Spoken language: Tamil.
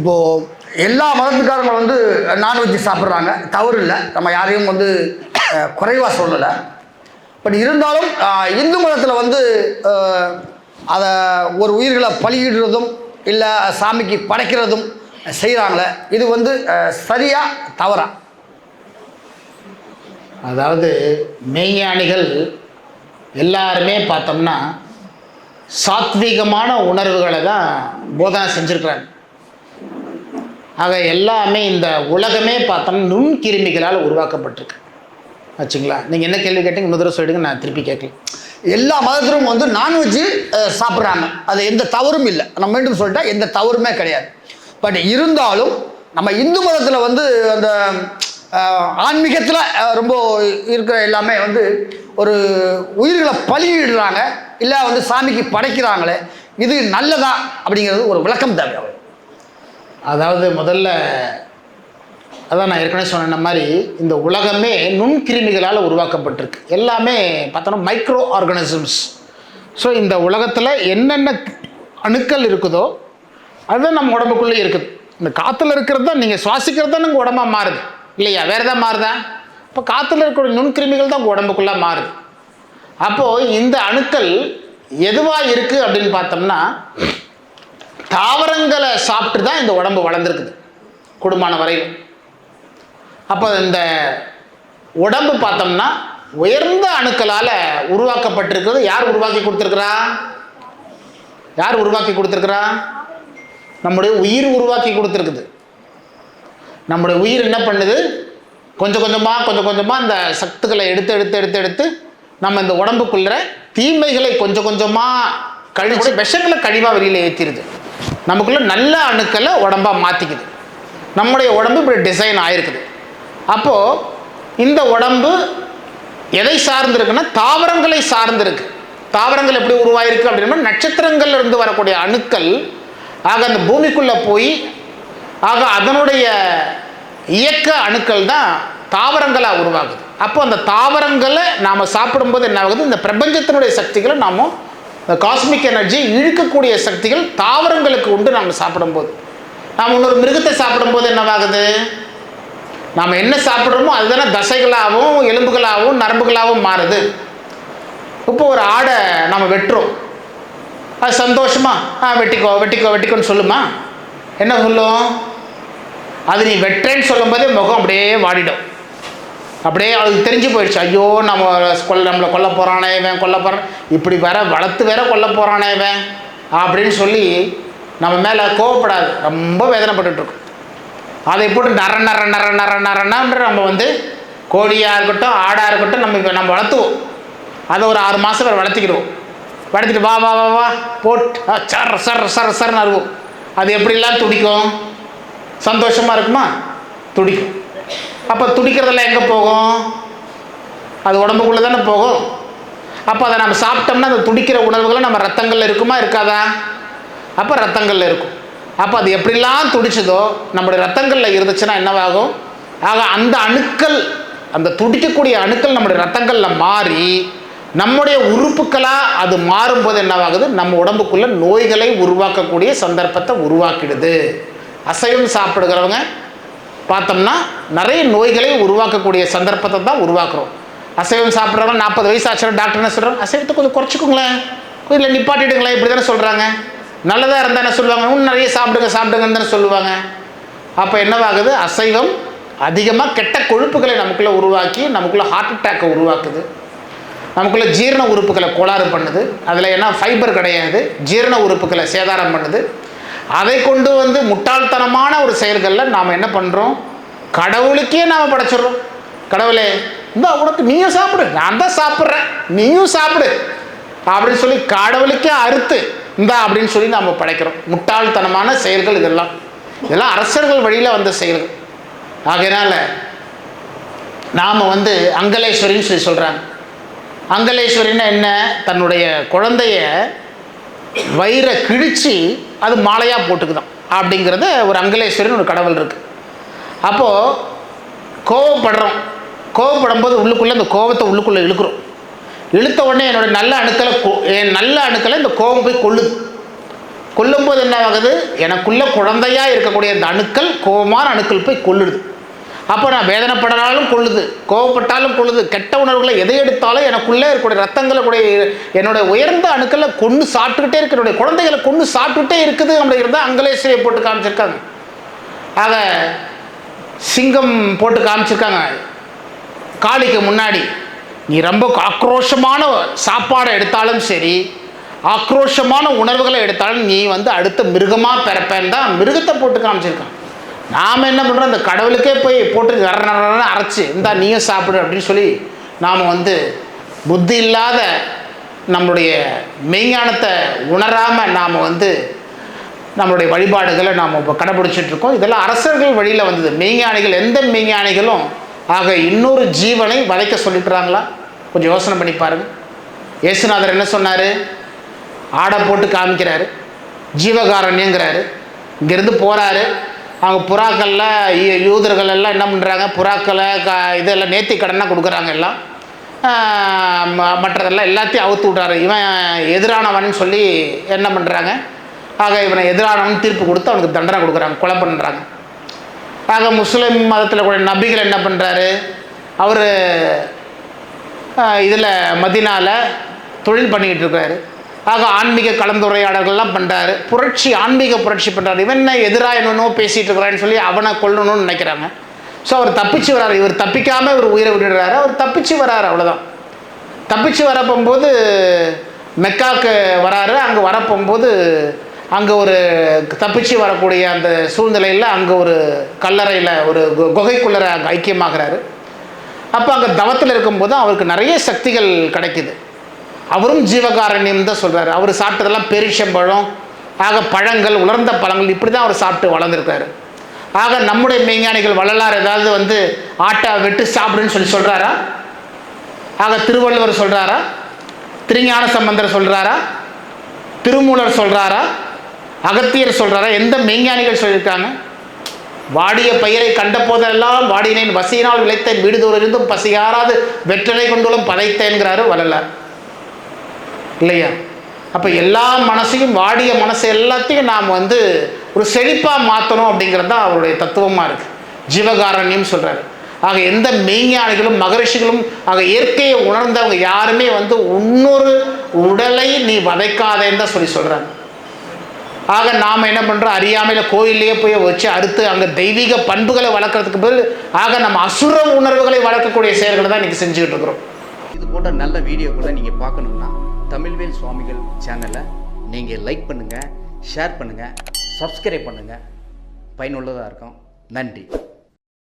இப்போது எல்லா மதத்துக்காரங்களும் வந்து நான்வெஜ் சாப்பிட்றாங்க, தவறு இல்லை, நம்ம யாரையும் வந்து குறைவாக சொல்லலை. பட் இருந்தாலும் இந்து மதத்தில் வந்து அதை ஒரு உயிர்களை பலியிடுறதும் இல்லை சாமிக்கு படைக்கிறதும் செய்கிறாங்களே, இது வந்து சரியா தவறா? அதாவது மெய்ஞானிகள் எல்லாருமே பார்த்தோம்னா சாத்வீகமான உணர்வுகளை தான் போதனை செஞ்சுருக்கிறாங்க. ஆக எல்லாமே இந்த உலகமே பார்த்தோம்னா நுண்கிருமிகளால் உருவாக்கப்பட்டிருக்கு ஆச்சுங்களா. நீங்கள் என்ன கேள்வி கேட்டீங்க இன்னொரு தடவை சொல்லிடுங்க, நான் திருப்பி கேட்கல. எல்லா மதத்திலும் வந்து நான்வெஜ்ஜு சாப்பிட்றாங்க, அது எந்த தவறும் இல்லை, நம்ம மீண்டும் சொல்லிட்டா எந்த தவறுமே கிடையாது. பட் இருந்தாலும் நம்ம இந்து மதத்தில் வந்து அந்த ஆன்மீகத்தில் ரொம்ப இருக்கிற எல்லாமே வந்து ஒரு உயிர்களை பலியிடுறாங்க இல்லை வந்து சாமிக்கு படைக்கிறாங்களே, இது நல்லதா அப்படிங்கிறது ஒரு விளக்கம் தேவை. அதாவது முதல்ல அதான் நான் ஏற்கனவே சொன்ன மாதிரி இந்த உலகமே நுண்கிருமிகளால் உருவாக்கப்பட்டிருக்கு. எல்லாமே பார்த்தோன்னா மைக்ரோ ஆர்கானிசம்ஸ். ஸோ இந்த உலகத்தில் என்னென்ன அணுக்கள் இருக்குதோ அதுதான் நம்ம உடம்புக்குள்ளே இருக்குது. இந்த காற்றுல இருக்கிறது தான் நீங்கள் சுவாசிக்கிறது தான் உங்கள் உடம்பாக மாறுது இல்லையா, வேறு எதாவது மாறுதா? இப்போ காற்றுல இருக்கிற நுண்கிருமிகள் தான் உங்கள் உடம்புக்குள்ளே மாறுது. அப்போது இந்த அணுக்கள் எதுவாக இருக்குது அப்படின்னு பார்த்தோம்னா தாவரங்களை சாப்பிட்டு தான் இந்த உடம்பு வளர்ந்துருக்குது கூடுமான வரையில். அப்போ இந்த உடம்பு பார்த்தோம்னா உயர்ந்த அணுக்களால் உருவாக்கப்பட்டிருக்கிறது. யார் உருவாக்கி கொடுத்துருக்குறா? யார் உருவாக்கி கொடுத்துருக்குறா? நம்முடைய உயிர் உருவாக்கி கொடுத்துருக்குது. நம்முடைய உயிர் என்ன பண்ணுது, கொஞ்சம் கொஞ்சமாக அந்த சத்துக்களை எடுத்து நம்ம இந்த உடம்புக்குள்ள தீமைகளை கொஞ்சம் கொஞ்சமாக கழிச்சு விஷங்களை கழிவாக வெளியில் ஏற்றிடுது. நமக்குள்ள நல்ல அணுக்களை உடம்பாக மாற்றிக்குது. நம்முடைய உடம்பு இப்படி டிசைன் ஆகிருக்குது. அப்போது இந்த உடம்பு எதை சார்ந்திருக்குன்னா தாவரங்களை சார்ந்திருக்கு. தாவரங்கள் எப்படி உருவாயிருக்கு அப்படின்னா நட்சத்திரங்கள்ல இருந்து வரக்கூடிய அணுக்கள் ஆக அந்த பூமிக்குள்ளே போய் ஆக அதனுடைய இயக்க அணுக்கள் தான் தாவரங்களாக உருவாகுது. அப்போ அந்த தாவரங்களை நாம் சாப்பிடும்போது என்ன ஆகுது, இந்த பிரபஞ்சத்தினுடைய சக்திகளை நாம் இந்த காஸ்மிக் எனர்ஜி இழுக்கக்கூடிய சக்திகள் தாவரங்களுக்கு உண்டு. நாம் சாப்பிடும்போது நாம் இன்னொரு மிருகத்தை சாப்பிடும்போது என்னவாகுது, நாம் என்ன சாப்பிட்றோமோ அதுதானே தசைகளாகவும் எலும்புகளாகவும் நரம்புகளாகவும் மாறுது. இப்போ ஒரு ஆடை நம்ம வெட்டுறோம், அது சந்தோஷமா வெட்டிக்கோன்னு சொல்லுமா? என்ன சொல்லும்? அது நீ வெட்டுறேன்னு சொல்லும்போதே முகம் அப்படியே வாடிடும். அப்படியே அதுக்கு தெரிஞ்சு போயிடுச்சு, ஐயோ நம்மளை கொல்ல போகிறானே இவன், கொல்ல போகிறான், இப்படி வளர்த்து கொல்ல போகிறானே இவன் அப்படின்னு சொல்லி நம்ம மேலே கோவப்படாது, ரொம்ப வேதனைப்பட்டுருக்கும். அதை போட்டு நரன்ற நம்ம வந்து கோழியாக இருக்கட்டும் ஆடாக இருக்கட்டும் நம்ம வளர்த்துவோம். அதை ஒரு 6 மாதம் வேறு வளர்த்திக்கிடுவோம். வளர்த்திட்டு வா வா வா வா போட்டு சர்ன்னு அருவோம். அது எப்படிலாம் துடிக்கும், சந்தோஷமாக இருக்குமா? துடிக்கும். அப்போ துடிக்கிறதெல்லாம் எங்கே போகும்? அது உடம்புக்குள்ளே தானே போகும். அப்போ அதை நம்ம சாப்பிட்டோம்னா அந்த துடிக்கிற உணர்வுகளை நம்ம ரத்தங்களில் இருக்குமா இருக்காதா? அப்போ ரத்தங்களில் இருக்கும். அப்போ அது எப்படிலாம் துடிச்சதோ நம்முடைய ரத்தங்களில் இருந்துச்சுன்னா என்னவாகும்? ஆக அந்த அணுக்கள், அந்த துடிக்கக்கூடிய அணுக்கள் நம்முடைய ரத்தங்களில் மாறி நம்முடைய உறுப்புகளாக அது மாறும்போது என்னவாகுது, நம்ம உடம்புக்குள்ளே நோய்களை உருவாக்கக்கூடிய சந்தர்ப்பத்தை உருவாக்கிடுது. அசைவம் சாப்பிடுகிறவங்க பார்த்தோம்னா நிறைய நோய்களை உருவாக்கக்கூடிய சந்தர்ப்பத்தை தான் உருவாக்குறோம். அசைவம் சாப்பிட்றவங்க 40 வயசு ஆச்சுன்னா டாக்டர் என்ன சொல்கிறாங்க, அசைவத்தை கொஞ்சம் குறைச்சிக்கோங்களேன், கொஞ்சம் நிப்பாட்டிடுங்களேன், இப்படி தானே சொல்கிறாங்க. நல்லதாக இருந்தால் என்ன சொல்லுவாங்க, இன்னும் நிறைய சாப்பிடுங்கன்னு தானே சொல்லுவாங்க. அப்போ என்னவாகுது, அசைவம் அதிகமாக கெட்ட கொழுப்புகளை நமக்குள்ளே உருவாக்கி நமக்குள்ளே ஹார்ட் அட்டாக்கை உருவாக்குது. நமக்குள்ளே ஜீரண உறுப்புகளை கோளாறு பண்ணுது. அதில் என்ன ஃபைபர் கிடையாது, ஜீரண உறுப்புகளை சேதாரம் பண்ணுது. அதை கொண்டு வந்து முட்டாள்தனமான ஒரு செயல்களில் நாம் என்ன பண்ணுறோம், கடவுளுக்கே நாம் படைச்சிடுறோம். கடவுளே இந்த உனக்கு நீயும் சாப்பிடு, நான் தான் சாப்பிட்றேன், நீயும் சாப்பிடு அப்படின்னு சொல்லி கடவுளுக்கே அறுத்து இந்தா அப்படின்னு சொல்லி நாம் படைக்கிறோம். முட்டாள்தனமான செயல்கள் இதெல்லாம் அரசர்கள் வழியில் வந்த செயல்கள். ஆகையினால நாம் வந்து அங்கலேஸ்வரின்னு சொல்லி சொல்கிறாங்க. அங்கலேஸ்வரின்னா என்ன, தன்னுடைய குழந்தைய வயிறை கிழிச்சு அது மாலையாக போட்டுக்குதான் அப்படிங்கிறது ஒரு அங்கலேஸ்வரின்னு ஒரு கடவுள் இருக்குது. அப்போது கோவப்படும்போது உள்ளுக்குள்ளே இந்த கோபத்தை உள்ளுக்குள்ளே இழுக்கிறோம். இழுத்த உடனே என்னோடய நல்ல அணுக்களை இந்த கோபம் போய் கொள்ளுது. கொல்லும்போது என்ன ஆகுது, எனக்குள்ள குழந்தையா இருக்கக்கூடிய அந்த அணுக்கள், கோபமான அணுக்கள் போய் கொல்லுது. அப்போ நான் வேதனைப்படனாலும் கொள்ளுது, கோவப்பட்டாலும் கொள்ளுது, கெட்ட உணர்வுகளை எதை எடுத்தாலும் எனக்குள்ளே இருக்கக்கூடிய ரத்தங்களை கூடிய என்னுடைய உயர்ந்த அணுக்களை கொண்டு சாப்பிட்டுக்கிட்டே இருக்கு, என்னுடைய குழந்தைகளை கொண்டு சாப்பிட்டுக்கிட்டே இருக்குது அப்படிங்கிறத அங்கலேஸ்வரியை போட்டு காமிச்சிருக்காங்க. ஆக சிங்கம் போட்டு காமிச்சிருக்காங்க காளிக்கு முன்னாடி. நீ ரொம்ப ஆக்ரோஷமான சாப்பாடை எடுத்தாலும் சரி, ஆக்ரோஷமான உணர்வுகளை எடுத்தாலும் நீ அடுத்த மிருகமாக பிறப்பேன் தான் மிருகத்தை போட்டு காமிச்சிருக்கான். நாம் என்ன பண்ணுறோம், அந்த கடவுளுக்கே போய் போட்டு நர அரைச்சி இந்தா நீயும் சாப்பிடு அப்படின்னு சொல்லி நாம் புத்தி இல்லாத நம்மளுடைய மெய்ஞானத்தை உணராமல் நாம் நம்மளுடைய வழிபாடுகளை நாம் இப்போ கடைபிடிச்சிட்ருக்கோம். இதெல்லாம் அரசர்கள் வழியில் வந்தது. மெய்ஞானிகள், எந்த மெய்ஞானிகளும் ஆக இன்னொரு ஜீவனை வதைக்க சொல்லிட்டுறாங்களா? கொஞ்சம் யோசனை பண்ணி பாருங்கள். இயேசுநாதர் என்ன சொன்னார்? ஆடை போட்டு காமிக்கிறாரு, ஜீவகாரண்யங்கிறாரு. இங்கேருந்து போகிறாரு, அவங்க புறாக்களில் யூதர்கள் எல்லாம் என்ன பண்ணுறாங்க, புறாக்களை இதெல்லாம் நேர்த்தி கடனாக கொடுக்குறாங்க, எல்லாம் மற்றதெல்லாம் எல்லாத்தையும் அவுத்து விட்றாரு. இவன் எதிரானவன் சொல்லி என்ன பண்ணுறாங்க, ஆக இவனை எதிரானவன் தீர்ப்பு கொடுத்து அவனுக்கு தண்டனை கொடுக்குறாங்க, கொலை பண்ணுறாங்க. ஆக முஸ்லீம் மதத்தில் கூட நபிகள் என்ன பண்ணுறாரு, அவர் இதில் மதீனாவில் தொழில் பண்ணிக்கிட்டு இருக்காரு. ஆக ஆன்மீக கலந்துரையாடல்கள்லாம் பண்ணுறாரு, புரட்சி, ஆன்மீக புரட்சி பண்ணுறாரு. இவன் எதிராக என்னென்னோ பேசிகிட்டு இருக்கிறான்னு சொல்லி அவனை கொல்லணும்னு நினைக்கிறாங்க. ஸோ அவர் தப்பிச்சு வர்றாரு. இவர் தப்பிக்காமல் இவர் உயிரை விட்டுடுறாரு, அவர் தப்பிச்சு வர்றாரு, அவ்வளோதான். தப்பிச்சு வரப்போகும்போது மெக்காவுக்கு வராரு. அங்கே வரப்போகும்போது அங்கே ஒரு தப்பிச்சு வரக்கூடிய அந்த சூழ்நிலையில் அங்கே ஒரு கல்லறையில் ஒரு குகைக்குள்ளரை அங்கே ஐக்கியமாகிறாரு. அப்போ அங்கே தவத்தில் இருக்கும்போது அவருக்கு நிறைய சக்திகள் கிடைக்குது. அவரும் ஜீவகாரண்யம் தான் சொல்கிறாரு. அவர் சாப்பிட்டதெல்லாம் பெரிச்சம்பழம், ஆக பழங்கள், உலர்ந்த பழங்கள், இப்படி தான் அவர் சாப்பிட்டு வளர்ந்துருக்காரு. ஆக நம்முடைய மெய்ஞானிகள் வள்ளலார் ஏதாவது ஆட்டை வெட்டு சாப்பிடுன்னு சொல்லி சொல்கிறாரா? ஆக திருவள்ளுவர் சொல்கிறாரா? திருஞான சம்பந்தர் சொல்கிறாரா? திருமூலர் சொல்கிறாரா? அகத்தியர் சொல்கிறாரா? எந்த மெய்ஞானிகள் சொல்லியிருக்காங்க? வாடிய பயிரை கண்ட போதெல்லாம் வாடினேன், வசியினால் விளைத்தேன், வீடுதோறும் இருந்தும் பசியாராது வெற்றிலை கொண்டுள்ள பதைத்தேன்கிறாரு வள்ளலார், இல்லையா? அப்போ எல்லா மனசையும், வாடிய மனசு எல்லாத்தையும் நாம் ஒரு செழிப்பாக மாற்றணும் அப்படிங்கிறது தான் அவருடைய தத்துவமாக இருக்குது. ஜீவகாரண்யம் சொல்கிறாரு. ஆக எந்த மெய்ஞானிகளும் மகரிஷிகளும் ஆக இயற்கையை உணர்ந்தவங்க யாருமே இன்னொரு உடலை நீ வதைக்காதேன்னு தான் சொல்கிறாங்க. ஆக நாம் என்ன பண்ணுறோம், அறியாமையில் கோயிலையே போய் வச்சு அறுத்து அங்கே தெய்வீக பண்புகளை வளர்க்குறதுக்கு பதில் ஆக நம்ம அசுர உணர்வுகளை வளர்க்கக்கூடிய செயல்களை தான் இன்றைக்கி செஞ்சுக்கிட்டு இருக்கிறோம். இது போன்ற நல்ல வீடியோக்களை நீங்கள் பார்க்கணுன்னா தமிழ்வேல் சுவாமிகள் சேனலை நீங்கள் லைக் பண்ணுங்கள், ஷேர் பண்ணுங்கள், சப்ஸ்கிரைப் பண்ணுங்கள். பயனுள்ளதாக இருக்கும். நன்றி.